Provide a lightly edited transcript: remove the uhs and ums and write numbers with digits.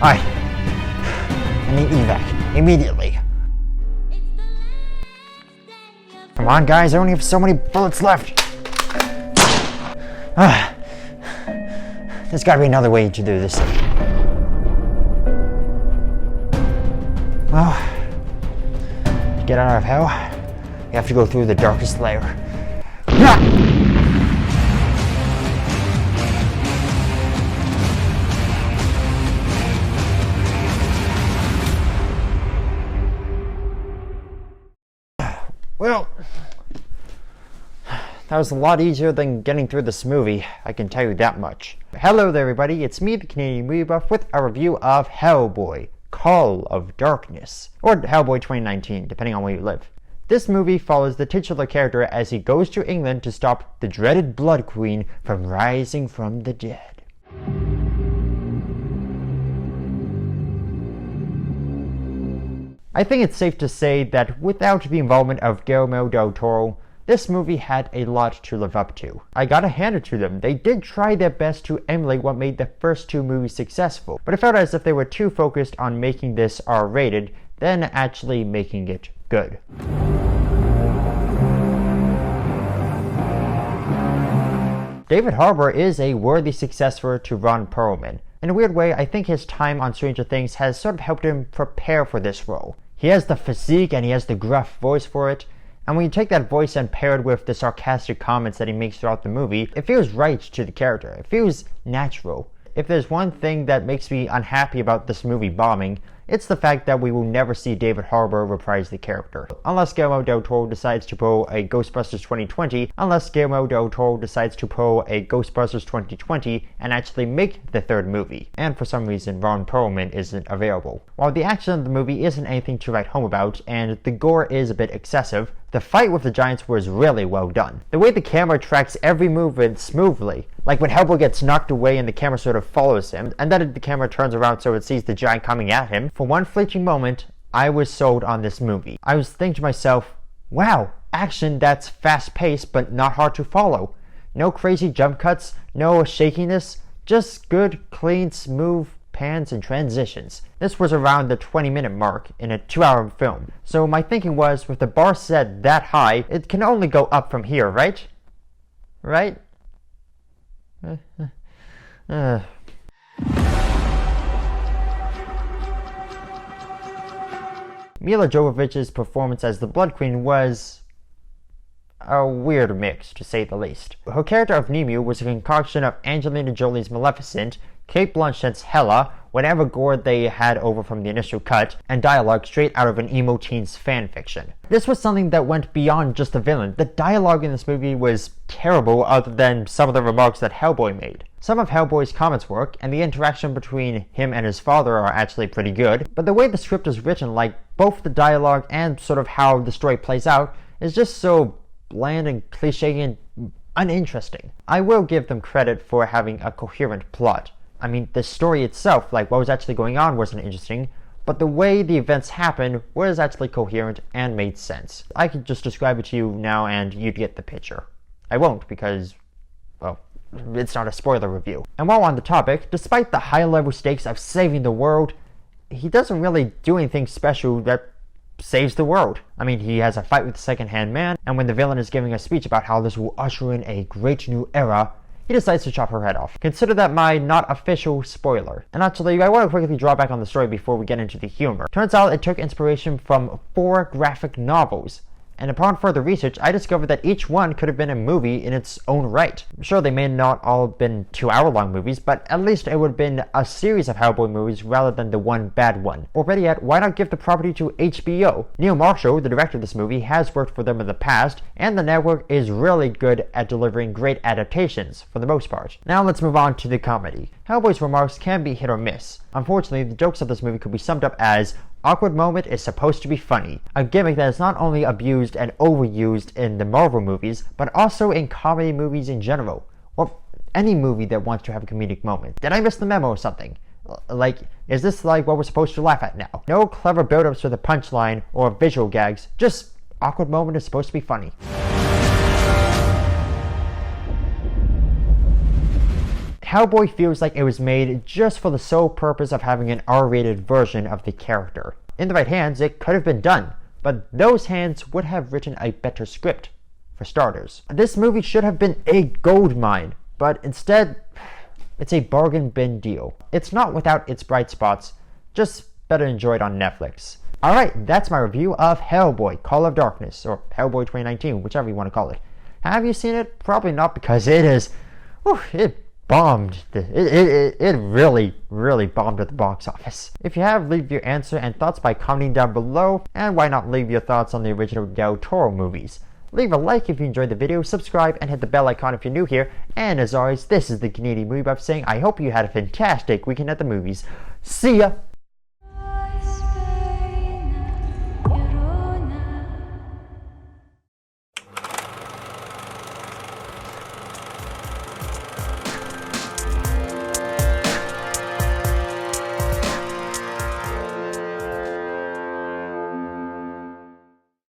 I need evac immediately. Come on, guys, I only have so many bullets left. There's gotta be another way to do this. Well, to get out of hell, you have to go through the darkest layer. Well, that was a lot easier than getting through this movie, I can tell you that much. Hello there everybody, it's me, the Canadian Movie Buff, with a review of Hellboy, Call of Darkness, or Hellboy 2019, depending on where you live. This movie follows the titular character as he goes to England to stop the dreaded Blood Queen from rising from the dead. I think it's safe to say that without the involvement of Guillermo del Toro, this movie had a lot to live up to. I gotta hand it to them, they did try their best to emulate what made the first two movies successful, but it felt as if they were too focused on making this R-rated than actually making it good. David Harbour is a worthy successor to Ron Perlman. In a weird way, I think his time on Stranger Things has sort of helped him prepare for this role. He has the physique and he has the gruff voice for it, and when you take that voice and pair it with the sarcastic comments that he makes throughout the movie, it feels right to the character. It feels natural. If there's one thing that makes me unhappy about this movie bombing, it's the fact that we will never see David Harbour reprise the character. Unless Guillermo del Toro decides to pull a Ghostbusters 2020, and actually make the third movie. And for some reason, Ron Perlman isn't available. While the action of the movie isn't anything to write home about, and the gore is a bit excessive, the fight with the giants was really well done. The way the camera tracks every movement smoothly, like when Hellboy gets knocked away and the camera sort of follows him, and then the camera turns around so it sees the giant coming at him, for one fleeting moment, I was sold on this movie. I was thinking to myself, wow, action that's fast-paced but not hard to follow. No crazy jump cuts, no shakiness, just good, clean, smooth pans and transitions. This was around the 20-minute mark in a 2-hour film, so my thinking was, with the bar set that high, it can only go up from here, right? Right? Mila Jovovich's performance as the Blood Queen was a weird mix, to say the least. Her character of Nemu was a concoction of Angelina Jolie's Maleficent, Cate Blanchett's Hela, whatever gore they had over from the initial cut, and dialogue straight out of an emo teen's fanfiction. This was something that went beyond just the villain. The dialogue in this movie was terrible other than some of the remarks that Hellboy made. Some of Hellboy's comments work, and the interaction between him and his father are actually pretty good, but the way the script is written, like both the dialogue and sort of how the story plays out, is just so bland and cliche and uninteresting. I will give them credit for having a coherent plot. I mean, the story itself, like what was actually going on, wasn't interesting, but the way the events happened was actually coherent and made sense. I could just describe it to you now and you'd get the picture. I won't because, well, it's not a spoiler review. And while on the topic, despite the high-level stakes of saving the world, he doesn't really do anything special that saves the world. I mean, he has a fight with the second-hand man, and when the villain is giving a speech about how this will usher in a great new era, he decides to chop her head off. Consider that my not official spoiler. And actually, I want to quickly draw back on the story before we get into the humor. Turns out it took inspiration from 4 graphic novels. And upon further research, I discovered that each one could have been a movie in its own right. Sure, they may not all have been 2-hour-long movies, but at least it would have been a series of Hellboy movies rather than the one bad one. Or better yet, why not give the property to HBO? Neil Marshall, the director of this movie, has worked for them in the past, and the network is really good at delivering great adaptations, for the most part. Now let's move on to the comedy. Hellboy's remarks can be hit or miss. Unfortunately, the jokes of this movie could be summed up as, awkward moment is supposed to be funny, a gimmick that is not only abused and overused in the Marvel movies, but also in comedy movies in general, or any movie that wants to have a comedic moment. Did I miss the memo or something? Like, is this like what we're supposed to laugh at now? No clever build-ups to the punchline or visual gags, just awkward moment is supposed to be funny. Hellboy feels like it was made just for the sole purpose of having an R-rated version of the character. In the right hands, it could have been done, but those hands would have written a better script, for starters. This movie should have been a goldmine, but instead, it's a bargain bin deal. It's not without its bright spots, just better enjoyed on Netflix. Alright, that's my review of Hellboy, Call of Darkness, or Hellboy 2019, whichever you want to call it. Have you seen it? Probably not, because it bombed. It really bombed at the box office. If you have, leave your answer and thoughts by commenting down below, and why not leave your thoughts on the original Del Toro movies. Leave a like if you enjoyed the video, subscribe, and hit the bell icon if you're new here. And as always, this is the Canadian Movie Buff saying I hope you had a fantastic weekend at the movies. See ya!